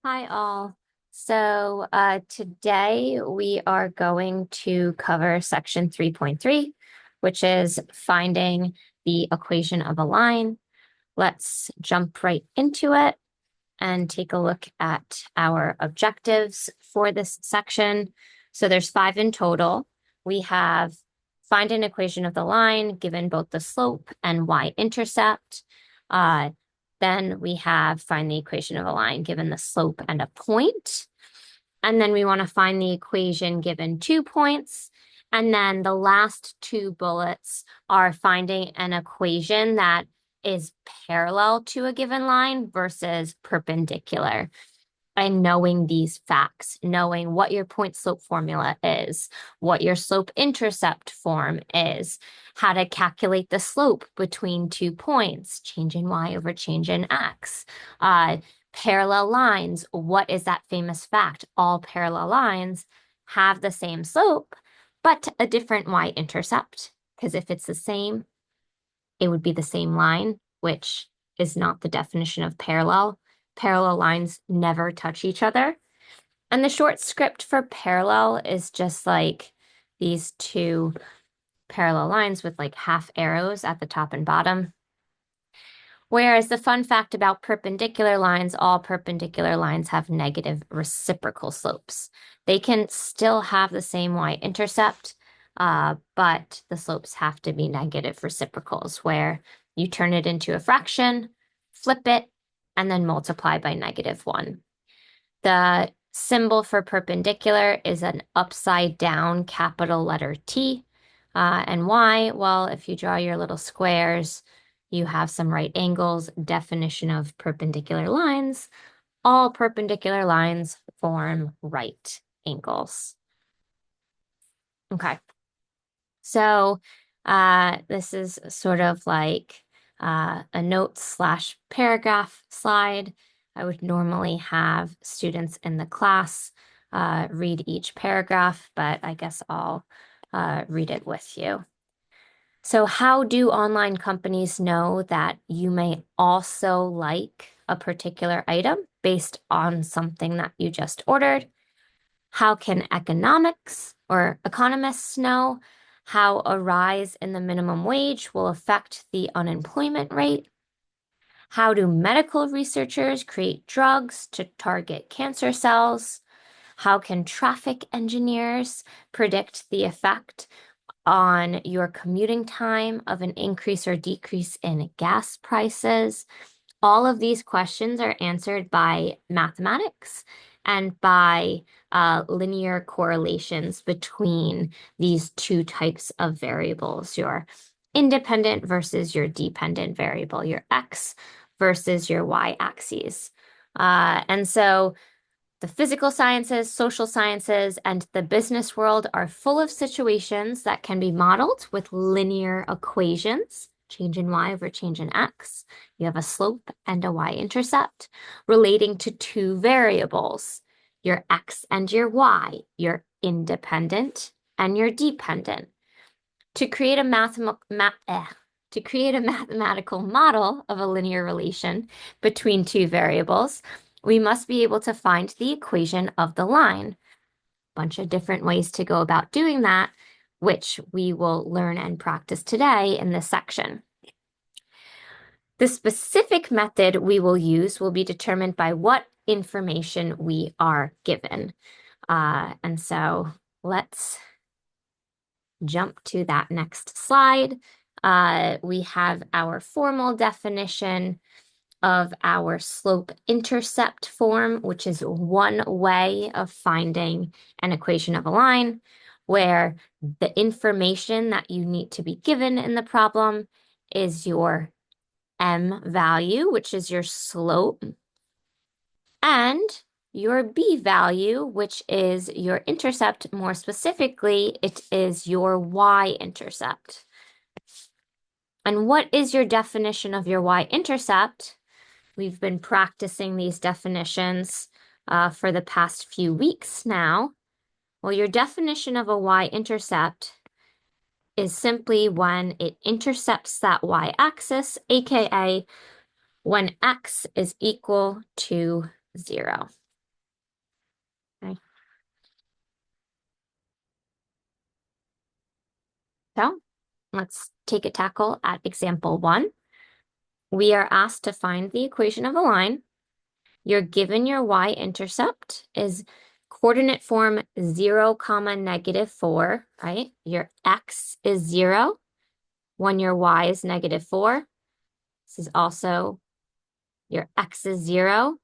Hi all. Today we are going to cover section 3.3, which is finding the equation of a line. Let's jump right into it and take a look at our objectives for this section. So there's five in total. We have find an equation of the line given both the slope and y-intercept. Uh, then we have find the equation of a line given the slope and a point. And then we want to find the equation given 2 points. And then the last two bullets are finding an equation that is parallel to a given line versus perpendicular. And knowing these facts, knowing what your point slope formula is, what your slope intercept form is, how to calculate the slope between 2 points, change in y over change in x, parallel lines. What is that famous fact? All parallel lines have the same slope, but a different y-intercept. Because if it's the same, it would be the same line, which is not the definition of parallel. Parallel lines never touch each other. And the short script for parallel is just like these two parallel lines with like half arrows at the top and bottom. Whereas the fun fact about perpendicular lines, all perpendicular lines have negative reciprocal slopes. They can still have the same y-intercept, but the slopes have to be negative reciprocals, where you turn it into a fraction, flip it, and then multiply by -1. The symbol for perpendicular is an upside down capital letter T. And Y, well, if you draw your little squares, you have some right angles. Definition of perpendicular lines. All perpendicular lines form right angles. Okay. So this is sort of like a note slash paragraph slide. I would normally have students in the class read each paragraph, but I guess I'll read it with you. So how do online companies know that you may also like a particular item based on something that you just ordered? How can economics or economists know how a rise in the minimum wage will affect the unemployment rate? How do medical researchers create drugs to target cancer cells? How can traffic engineers predict the effect on your commuting time of an increase or decrease in gas prices? All of these questions are answered by mathematics and by linear correlations between these two types of variables, your independent versus your dependent variable, your x versus your y axes. And so the physical sciences, social sciences, and the business world are full of situations that can be modeled with linear equations, change in y over change in x. You have a slope and a y-intercept relating to two variables, your x and your y, your independent and your dependent. To create a mathematical model of a linear relation between two variables, we must be able to find the equation of the line. Bunch of different ways to go about doing that, which we will learn and practice today in this section. The specific method we will use will be determined by what information we are given. And so let's jump to that next slide. We have our formal definition of our slope-intercept form, which is one way of finding an equation of a line, where the information that you need to be given in the problem is your m value, which is your slope, and your b value, which is your intercept. More specifically, it is your y-intercept. And what is your definition of your y-intercept? We've been practicing these definitions for the past few weeks now. Well, your definition of a y-intercept is simply when it intercepts that y-axis, aka when x is equal to 0. So let's take a tackle at example 1. We are asked to find the equation of a line. You're given your y-intercept is coordinate form 0, comma, -4, right? Your x is 0 when your y is -4. This is also your x is 0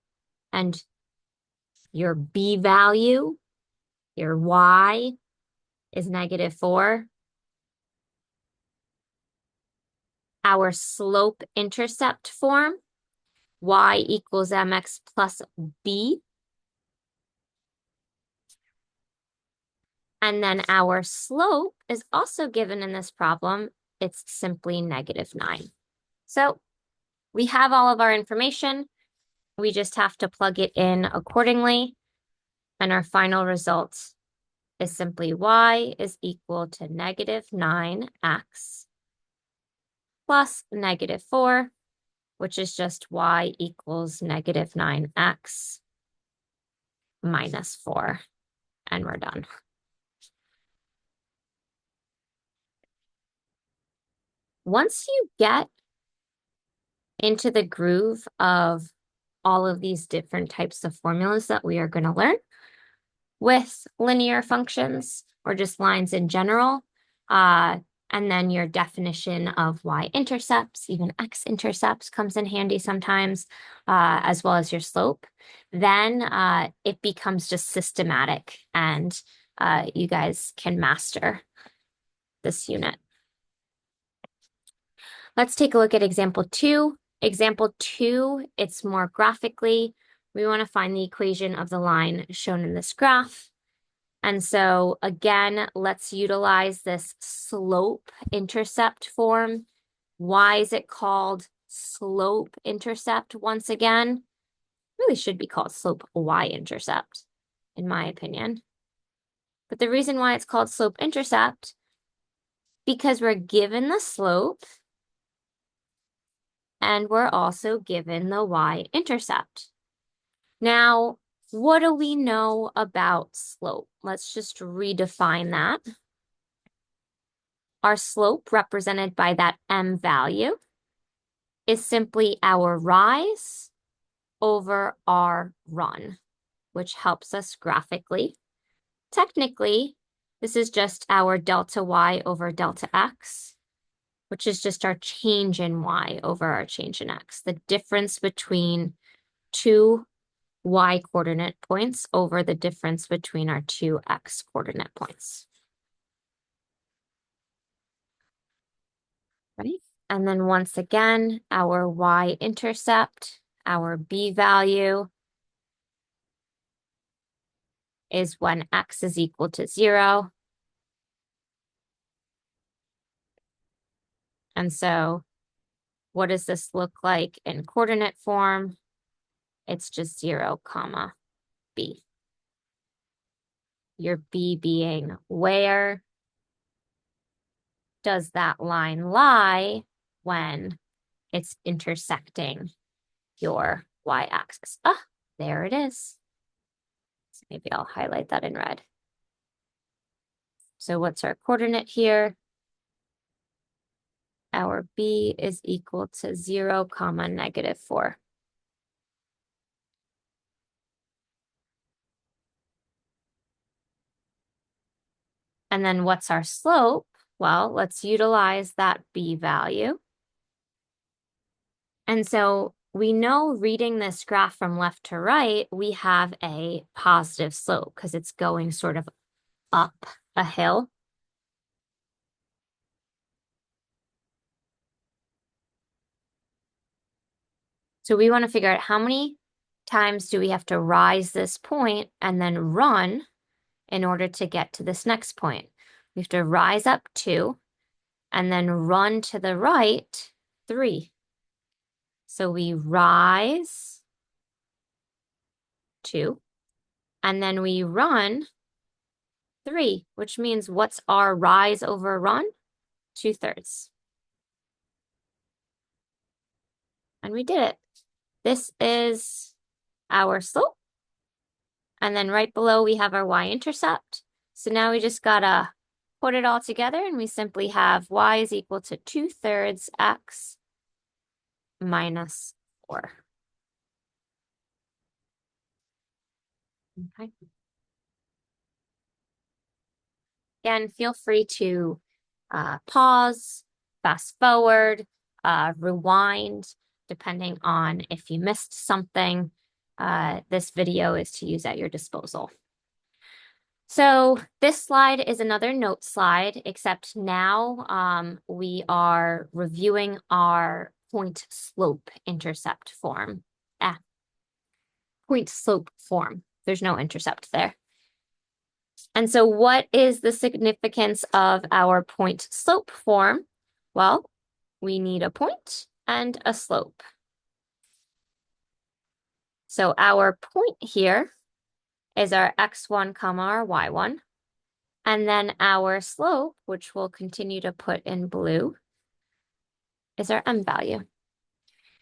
and your b value, your y is -4. Our slope-intercept form, y equals mx plus b. And then our slope is also given in this problem. It's simply -9. So we have all of our information. We just have to plug it in accordingly. And our final result is simply y is equal to -9x plus -4, which is just y equals -9x minus 4. And we're done. Once you get into the groove of all of these different types of formulas that we are going to learn with linear functions or just lines in general, and then your definition of y-intercepts, even x-intercepts comes in handy sometimes, as well as your slope, then it becomes just systematic and you guys can master this unit. Let's take a look at example 2. Example 2, it's more graphically. We want to find the equation of the line shown in this graph. And so again, let's utilize this slope-intercept form. Why is it called slope-intercept once again? Really should be called slope-y-intercept, in my opinion. But the reason why it's called slope-intercept, because we're given the slope and we're also given the y-intercept. Now, what do we know about slope? Let's just redefine that. Our slope, represented by that m value, is simply our rise over our run, which helps us graphically. Technically, this is just our delta y over delta x, which is just our change in y over our change in x, the difference between two y coordinate points over the difference between our two x coordinate points. Right? And then once again, our y-intercept, our b value is when x is equal to 0. And so what does this look like in coordinate form? It's just 0, comma, b. Your b being where does that line lie when it's intersecting your y-axis? Ah, there it is. So maybe I'll highlight that in red. So what's our coordinate here? Our b is equal to 0, comma, -4. And then what's our slope? Well, let's utilize that b value. And so we know reading this graph from left to right, we have a positive slope because it's going sort of up a hill. So we want to figure out how many times do we have to rise this point and then run in order to get to this next point. We have to rise up 2 and then run to the right 3. So we rise 2 and then we run 3, which means what's our rise over run? 2/3. And we did it. This is our slope. And then right below we have our y-intercept. So now we just gotta put it all together and we simply have y is equal to 2/3 x minus 4. Okay. Again, feel free to pause, fast forward, rewind, depending on if you missed something. This video is to use at your disposal. So this slide is another note slide, except now we are reviewing our point slope intercept form. Point slope form. There's no intercept there. And so what is the significance of our point slope form? Well, we need a point and a slope. So our point here is our x1 comma our y1. And then our slope, which we'll continue to put in blue, is our m value.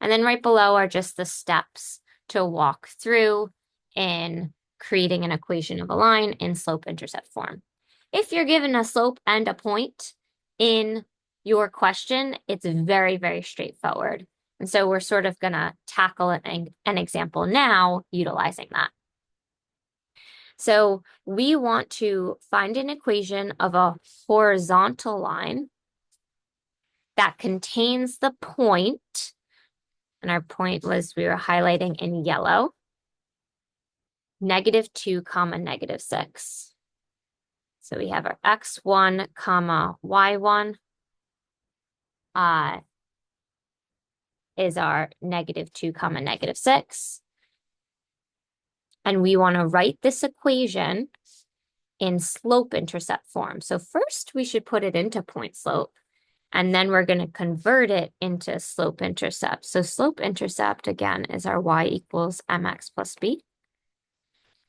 And then right below are just the steps to walk through in creating an equation of a line in slope-intercept form. If you're given a slope and a point in your question, it's very, very straightforward. And so we're sort of going to tackle an example now utilizing that. So we want to find an equation of a horizontal line that contains the point, and our point was we were highlighting in yellow, -2 comma -6. So we have our x1 comma y1 is our -2 comma -6. And we want to write this equation in slope-intercept form. So first we should put it into point slope, and then we're going to convert it into slope-intercept. So slope-intercept, again, is our y equals mx plus b.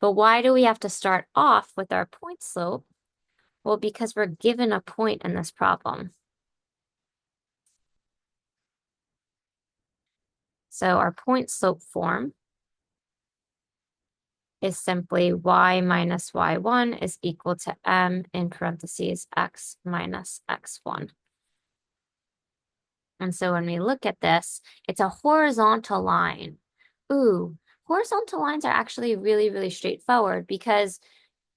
But why do we have to start off with our point slope? Well, because we're given a point in this problem. So our point slope form is simply y minus y1 is equal to m in parentheses x minus x1. And so when we look at this, it's a horizontal line. Ooh, horizontal lines are actually really, really straightforward, because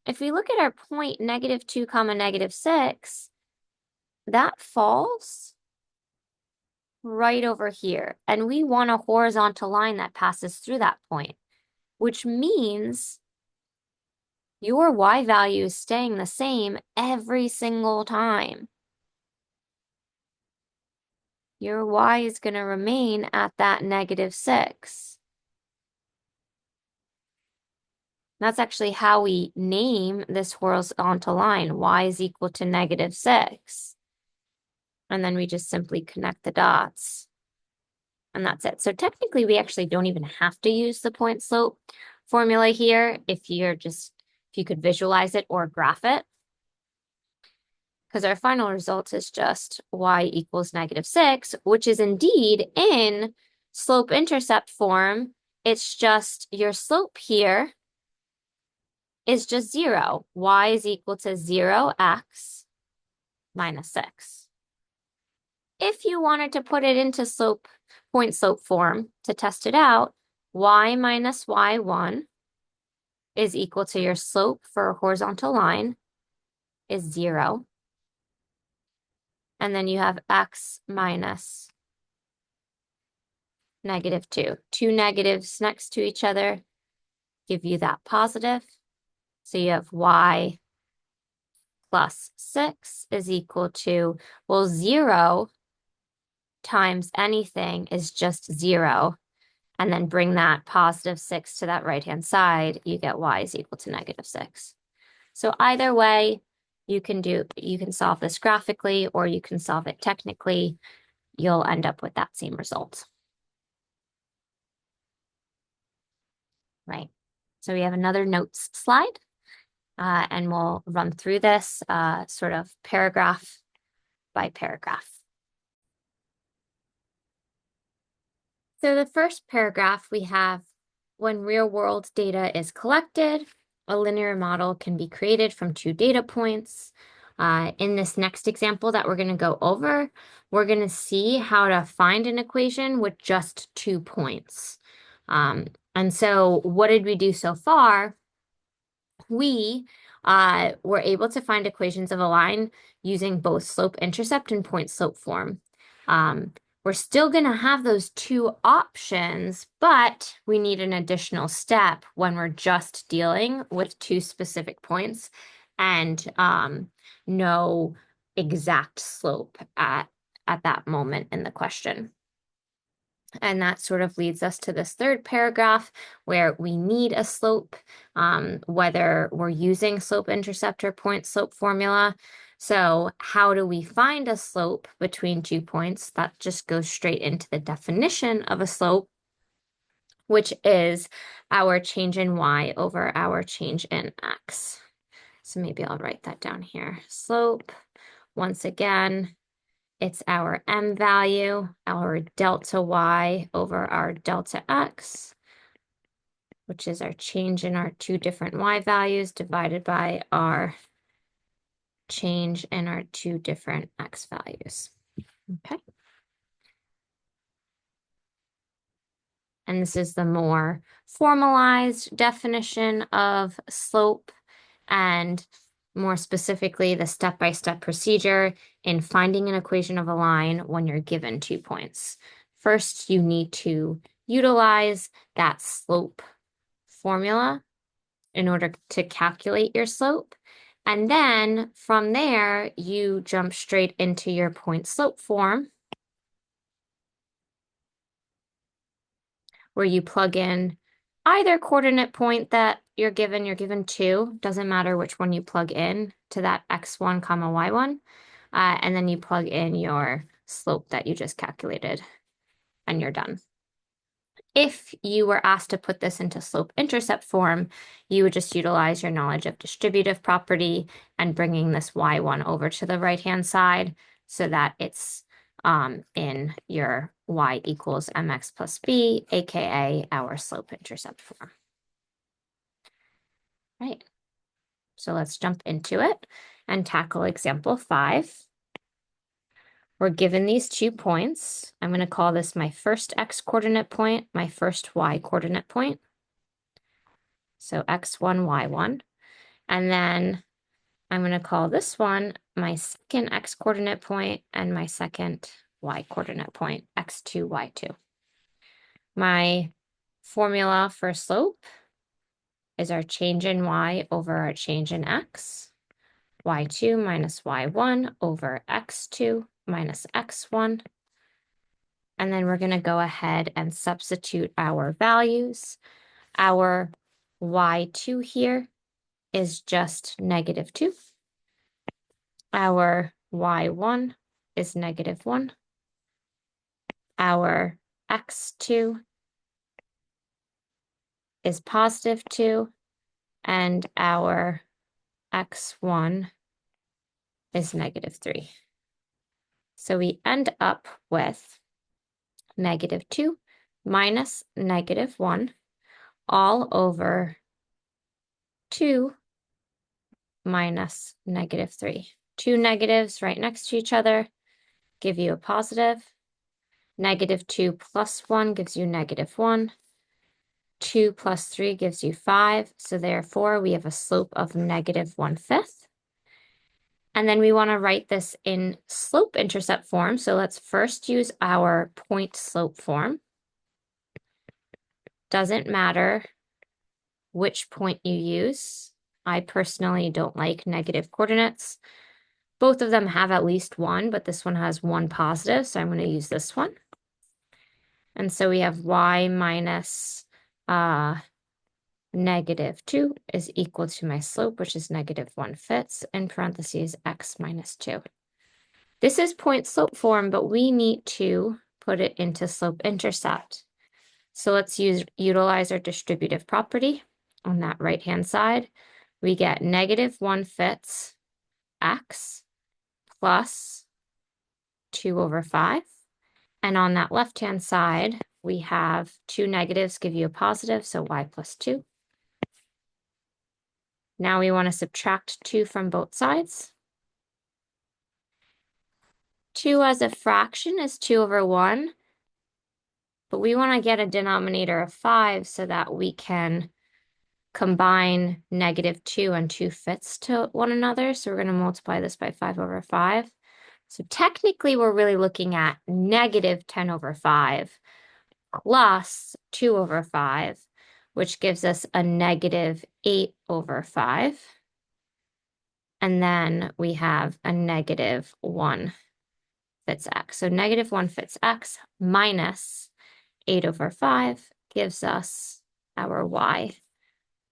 if we look at our point -2 comma -6, that falls right over here. And we want a horizontal line that passes through that point, which means your y value is staying the same every single time. Your y is going to remain at that -6. That's actually how we name this horizontal line. Y is equal to -6. And then we just simply connect the dots. And that's it. So technically, we actually don't even have to use the point slope formula here if you could visualize it or graph it. Because our final result is just y equals -6, which is indeed in slope-intercept form. It's just your slope here is just 0. Y is equal to 0x minus 6. If you wanted to put it into point slope form to test it out, y minus y1 is equal to your slope for a horizontal line is 0. And then you have x minus -2. Two negatives next to each other give you that positive. So you have y plus 6 is equal to, well, 0 times anything is just 0. And then bring that +6 to that right-hand side, you get y is equal to -6. So either way, you can solve this graphically or you can solve it technically. You'll end up with that same result. Right. So we have another notes slide, and we'll run through this sort of paragraph by paragraph. So the first paragraph we have, when real-world data is collected, a linear model can be created from 2 data points. In this next example that we're going to go over, we're going to see how to find an equation with just 2 points. And so what did we do so far? We were able to find equations of a line using both slope-intercept and point-slope form. We're still going to have those 2 options, but we need an additional step when we're just dealing with 2 specific points and no exact slope at that moment in the question. And that sort of leads us to this third paragraph where we need a slope, whether we're using slope-intercept or point-slope formula. So how do we find a slope between 2 points? That just goes straight into the definition of a slope, which is our change in y over our change in x. So maybe I'll write that down here. Slope, once again, it's our m value, our delta y over our delta x, which is our change in our 2 different y values divided by our change in our 2 different x values. Okay. And this is the more formalized definition of slope, and more specifically, the step-by-step procedure in finding an equation of a line when you're given 2 points. First, you need to utilize that slope formula in order to calculate your slope. And then from there, you jump straight into your point-slope form, where you plug in either coordinate point that you're given 2, doesn't matter which one you plug in to that x1 comma y1, and then you plug in your slope that you just calculated, and you're done. If you were asked to put this into slope-intercept form, you would just utilize your knowledge of distributive property and bringing this y1 over to the right-hand side so that it's in your y equals mx plus b, aka our slope-intercept form. Right. So let's jump into it and tackle example 5. We're given these 2 points. I'm going to call this my first x coordinate point, my first y coordinate point. So x1, y1. And then I'm going to call this one my second x coordinate point and my second y coordinate point, x2, y2. My formula for slope is our change in y over our change in x, y2 minus y1 over x2 minus x1. And then we're going to go ahead and substitute our values. Our y2 here is just -2. Our y1 is -1. Our x2 is +2. And our x1 is -3. So we end up with -2 minus -1 all over 2 minus -3. 2 negatives right next to each other give you a positive. -2 plus 1 gives you -1. 2 plus 3 gives you 5. So therefore, we have a slope of -1/5. And then we want to write this in slope-intercept form. So let's first use our point-slope form. Doesn't matter which point you use. I personally don't like negative coordinates. Both of them have at least 1, but this one has 1 positive, so I'm going to use this one. And so we have y minus -2 is equal to my slope, which is -1/5, in parentheses x minus 2. This is point-slope form, but we need to put it into slope-intercept. So let's utilize our distributive property. On that right-hand side, we get -1/5 x plus 2 over 5. And on that left-hand side, we have 2 negatives give you a positive, so y plus 2. Now we want to subtract 2 from both sides. 2 as a fraction is 2 over 1, but we want to get a denominator of 5 so that we can combine -2 and 2/5 to one another. So we're going to multiply this by 5 over 5. So technically, we're really looking at -10 over 5 plus 2 over 5, which gives us a -8 over 5. And then we have a -1 fits x. So -1 fits x minus 8 over 5 gives us our y,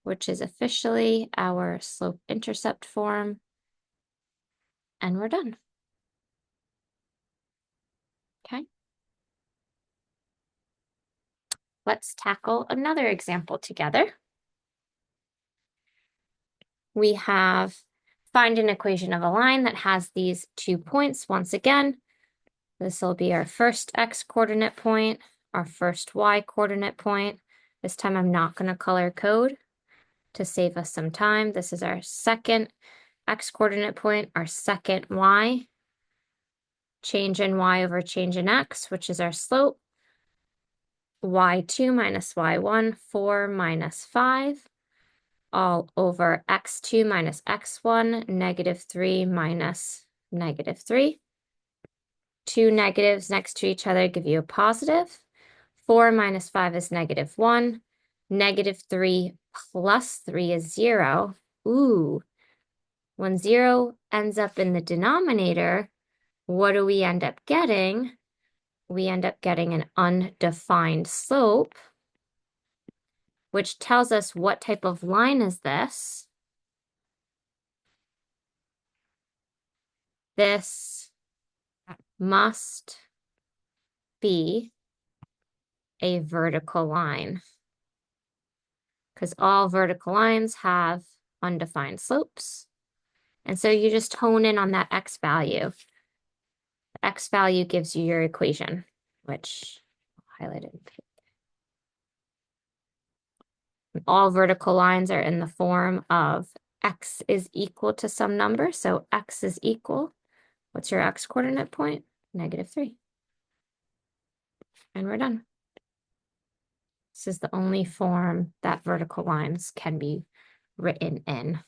which is officially our slope-intercept form. And we're done. Okay. Let's tackle another example together. We have find an equation of a line that has these 2 points. Once again, this will be our first x coordinate point, our first y coordinate point. This time I'm not going to color code to save us some time. This is our second x coordinate point, our second y. Change in y over change in x, which is our slope. y2 minus y1, 4 minus 5, all over x2 minus x1, -3 minus -3. Two negatives next to each other give you a positive. 4 minus 5 is -1. -3 plus 3 is 0. Ooh, when 0 ends up in the denominator, what do we end up getting? We end up getting an undefined slope, which tells us what type of line is this. This must be a vertical line, because all vertical lines have undefined slopes. And so you just hone in on that x value. The x value gives you your equation, which I'll highlight it in pink. All vertical lines are in the form of x is equal to some number. So x is equal, what's your x coordinate point? -3. And we're done. This is the only form that vertical lines can be written in.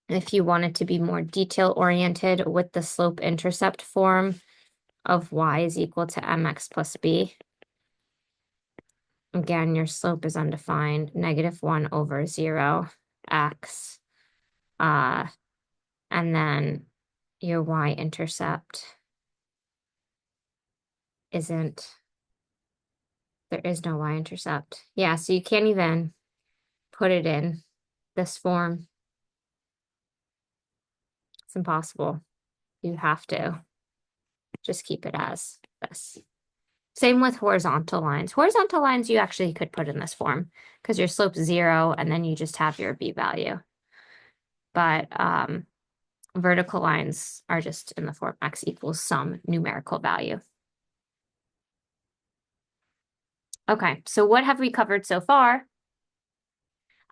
If you wanted to be more detail-oriented with the slope-intercept form of y is equal to mx plus b, again, your slope is undefined, -1 over 0, x, and then your y-intercept there is no y-intercept. Yeah, so you can't even put it in this form. It's impossible. You have to just keep it as this. Same with horizontal lines. Horizontal lines you actually could put in this form because your slope's 0 and then you just have your b value. But vertical lines are just in the form x equals some numerical value. Okay, so what have we covered so far?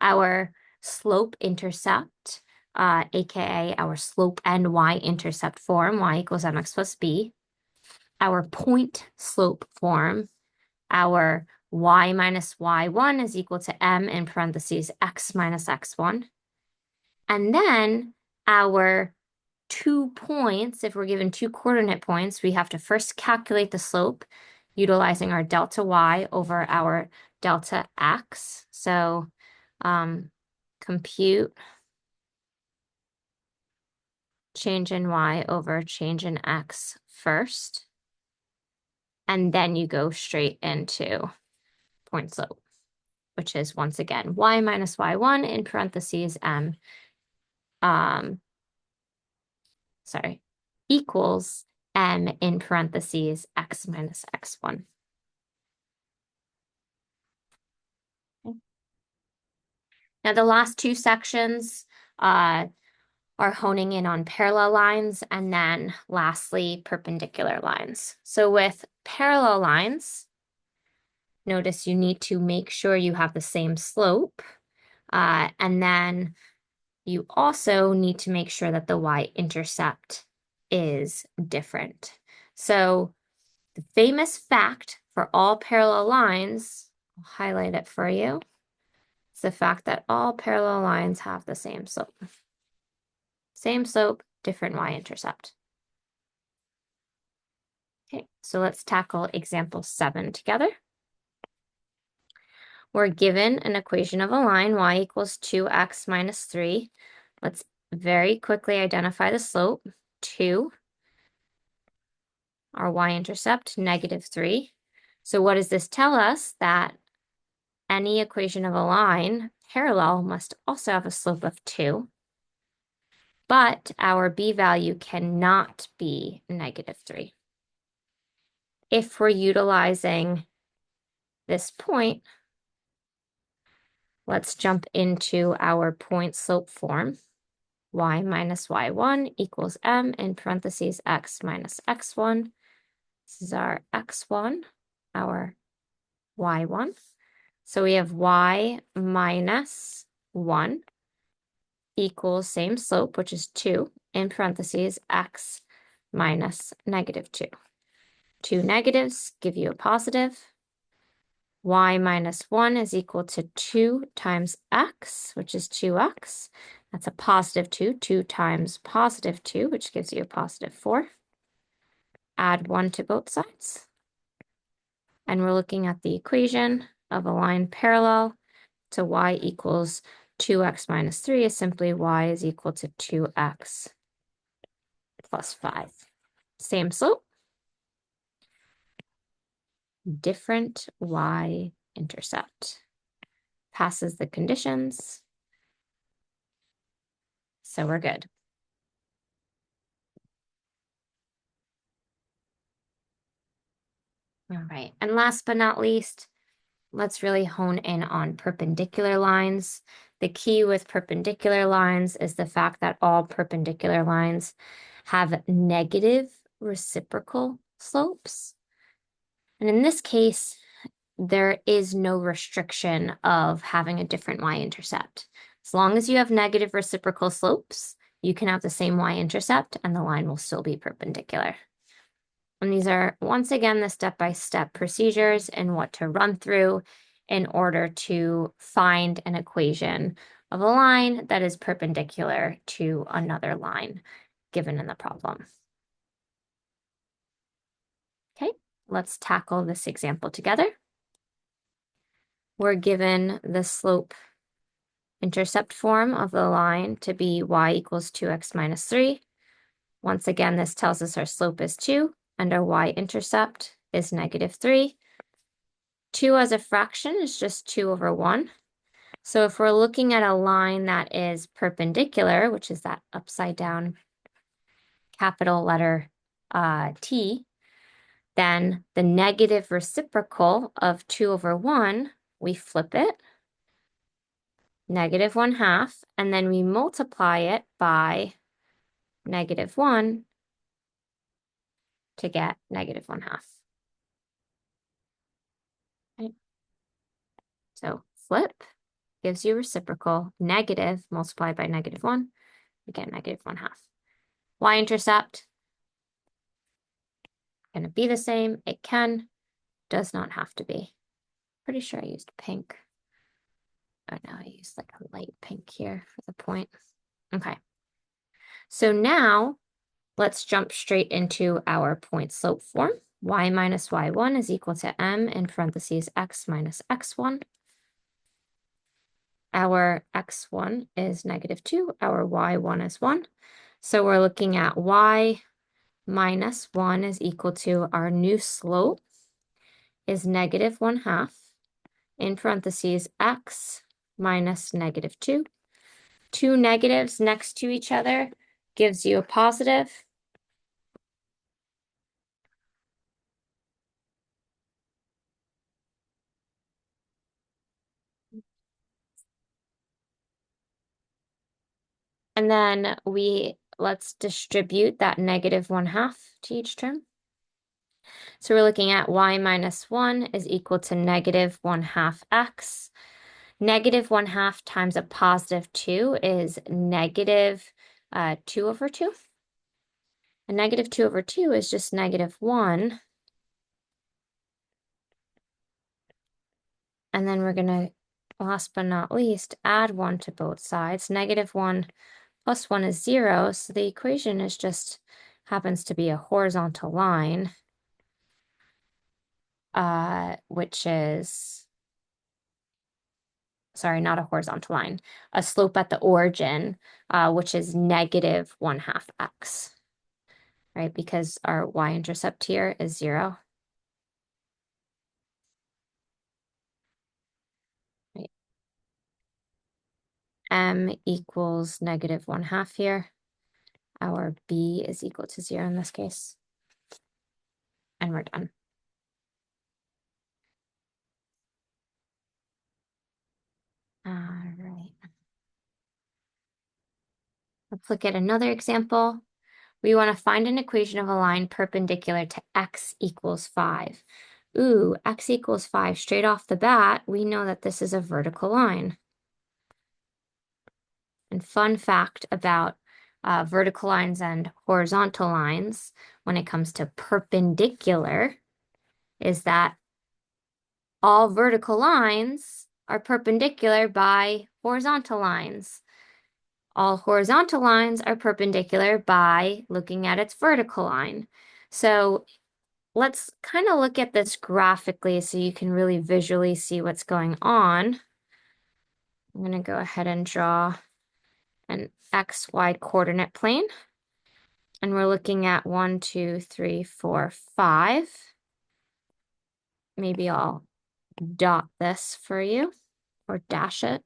Our slope-intercept, aka our slope and y-intercept form, y equals mx plus b. Our point slope form, our y minus y1 is equal to m in parentheses x minus x1. And then our 2 points, if we're given 2 coordinate points, we have to first calculate the slope utilizing our delta y over our delta x. So compute change in y over change in x first. And then you go straight into point slope, which is once again y minus y1 in parentheses m, equals m in parentheses x minus x1. Okay. Now the last 2 sections are honing in on parallel lines and then lastly perpendicular lines. So with parallel lines, notice you need to make sure you have the same slope, and then you also need to make sure that the y-intercept is different. So the famous fact for all parallel lines, I'll highlight it for you. It's the fact that all parallel lines have the same slope. Same slope, different y-intercept. Okay, so let's tackle example 7 together. We're given an equation of a line, y equals 2x minus 3. Let's very quickly identify the slope, 2. Our y-intercept, -3. So what does this tell us? That any equation of a line parallel must also have a slope of 2. But our b value cannot be -3. If we're utilizing this point, let's jump into our point slope form. Y minus y1 equals m in parentheses x minus x1. This is our x1, our y1. So we have y minus 1 equals same slope, which is 2, in parentheses x minus -2. Two negatives give you a positive. Y minus 1 is equal to 2 times x, which is 2x. That's a positive 2. 2 times positive 2, which gives you a positive 4. Add 1 to both sides. And we're looking at the equation of a line parallel to y equals 2x minus 3 is simply y is equal to 2x plus 5. Same slope, different y-intercept. Passes the conditions, so we're good. All right, and last but not least, let's really hone in on perpendicular lines. The key with perpendicular lines is the fact that all perpendicular lines have negative reciprocal slopes. And in this case, there is no restriction of having a different y-intercept. As long as you have negative reciprocal slopes, you can have the same y-intercept and the line will still be perpendicular. And these are, once again, the step-by-step procedures and what to run through in order to find an equation of a line that is perpendicular to another line given in the problem. Okay, let's tackle this example together. We're given the slope intercept form of the line to be y equals 2x minus 3. Once again, this tells us our slope is 2 and our y-intercept is -3. 2 as a fraction is just 2 over 1. So if we're looking at a line that is perpendicular, which is that upside down capital letter T, then the negative reciprocal of 2 over 1, we flip it, -1/2, and then we multiply it by -1 to get -1/2. Okay. So flip gives you reciprocal, negative multiplied by -1, we get -1/2. Y-intercept, going to be the same. It can, does not have to be. Pretty sure I used pink. Oh no, I used like a light pink here for the point. Okay. So now let's jump straight into our point slope form. Y minus y1 is equal to m in parentheses x minus x1. Our x1 is -2, our y1 is 1. So we're looking at y minus 1 is equal to our new slope is -1/2 in parentheses x minus -2. Two negatives next to each other gives you a positive. And then let's distribute that -1/2 to each term. So we're looking at y minus 1 is equal to -1/2 x. -1/2 times a positive 2 is -2 over 2. And negative 2 over 2 is just negative 1. And then we're going to, last but not least, add 1 to both sides. Negative 1 plus 1 is 0, so the equation is just happens to be a horizontal line, which is, sorry, not a horizontal line, a slope at the origin, which is negative 1/2 x, right? Because our y-intercept here is 0. Right? M equals negative 1/2 here. Our b is equal to 0 in this case. And we're done. All right. Let's look at another example. We want to find an equation of a line perpendicular to x equals 5. Ooh, x equals 5. Straight off the bat, we know that this is a vertical line. And fun fact about vertical lines and horizontal lines when it comes to perpendicular is that all vertical lines are perpendicular by horizontal lines. All horizontal lines are perpendicular by looking at its vertical line. So let's kind of look at this graphically so you can really visually see what's going on. I'm going to go ahead and draw an XY coordinate plane. And we're looking at 1, 2, 3, 4, 5. Maybe I'll dot this for you or dash it.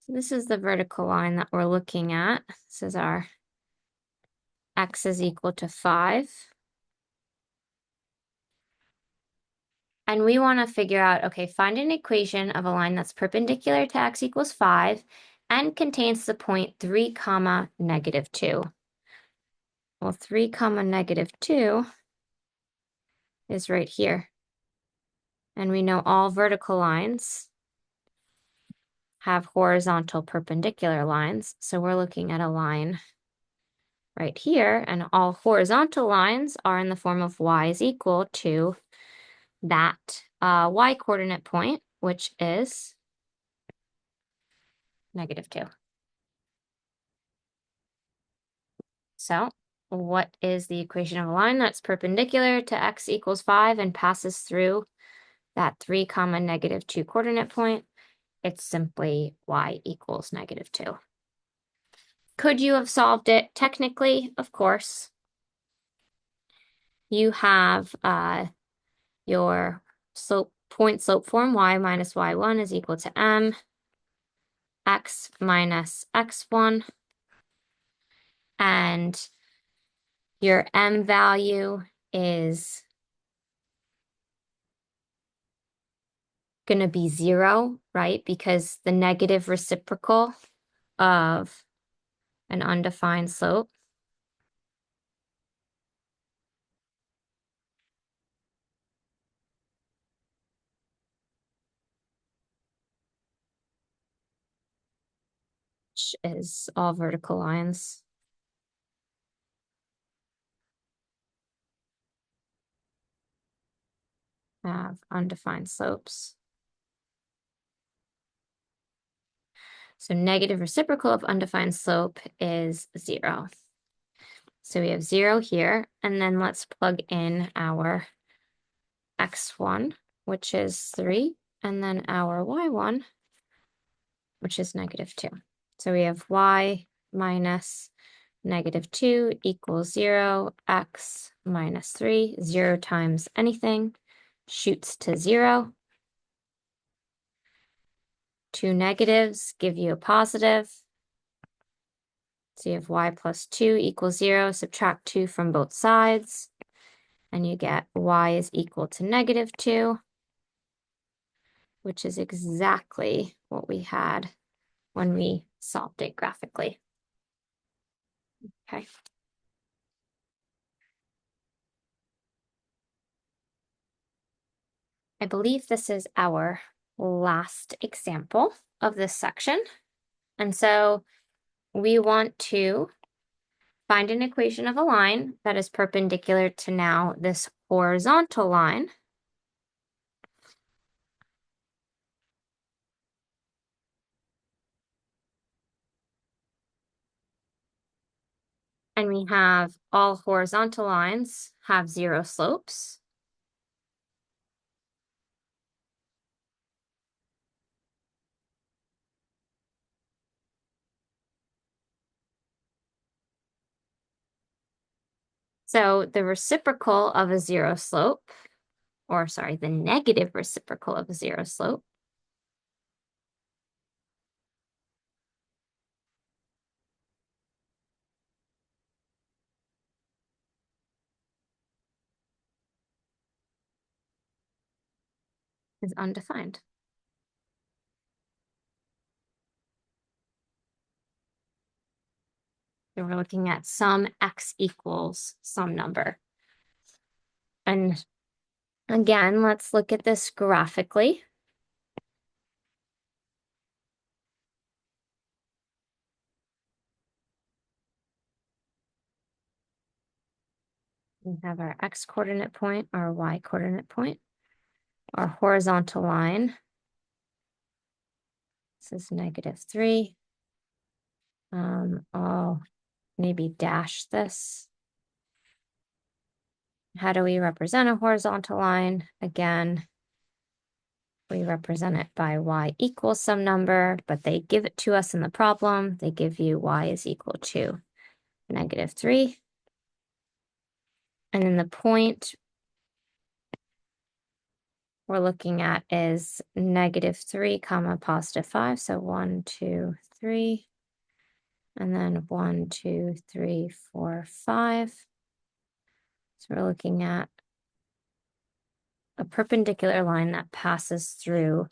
So this is the vertical line that we're looking at. This is our x is equal to 5. And we want to figure out, okay, find an equation of a line that's perpendicular to x equals 5 and contains the point 3 comma negative 2. Well, 3 comma negative 2 is right here. And we know all vertical lines have horizontal perpendicular lines. So we're looking at a line right here, and all horizontal lines are in the form of y is equal to that y coordinate point, which is negative 2. So what is the equation of a line that's perpendicular to x equals 5 and passes through that 3 comma negative 2 coordinate point? It's simply y equals negative 2. Could you have solved it technically? Of course. You have your point slope form, y minus y1 is equal to m, x minus x1, and your m value is going to be 0, right? Because the negative reciprocal of an undefined slope which is all vertical lines have undefined slopes. So negative reciprocal of undefined slope is 0. So we have 0 here, and then let's plug in our x1, which is 3, and then our y1, which is negative 2. So we have y minus negative 2 equals 0, x minus 3, 0 times anything shoots to 0. 2 negatives give you a positive. So you have y plus 2 equals 0, subtract 2 from both sides, and you get y is equal to negative 2, which is exactly what we had when we solved it graphically. Okay. I believe this is our last example of this section. And so we want to find an equation of a line that is perpendicular to now this horizontal line. And we have all horizontal lines have zero slopes. So the reciprocal of a zero slope, or sorry, the negative reciprocal of a zero slope is undefined. So we're looking at some x equals some number. And again, let's look at this graphically. We have our x coordinate point, our y coordinate point, our horizontal line. This is -3. I'll maybe dash this. How do we represent a horizontal line? Again, we represent it by y equals some number, but they give it to us in the problem. They give you y is equal to -3. And then the point we're looking at is -3 comma +5. So 1, 2, 3. And then 1, 2, 3, 4, 5. So we're looking at a perpendicular line that passes through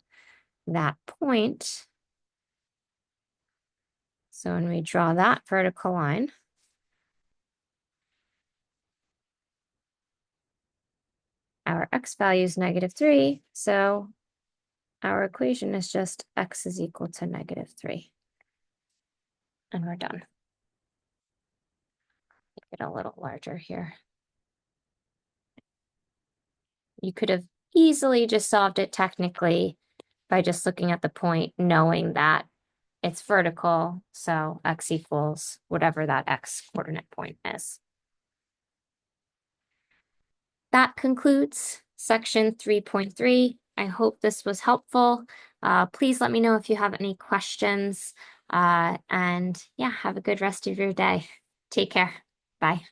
that point. So when we draw that vertical line, our x value is -3. So our equation is just x is equal to -3. And we're done. Make it a little larger here. You could have easily just solved it technically by just looking at the point, knowing that it's vertical, so x equals whatever that x coordinate point is. That concludes section 3.3. I hope this was helpful. Please let me know if you have any questions. And yeah, have a good rest of your day. Take care. Bye.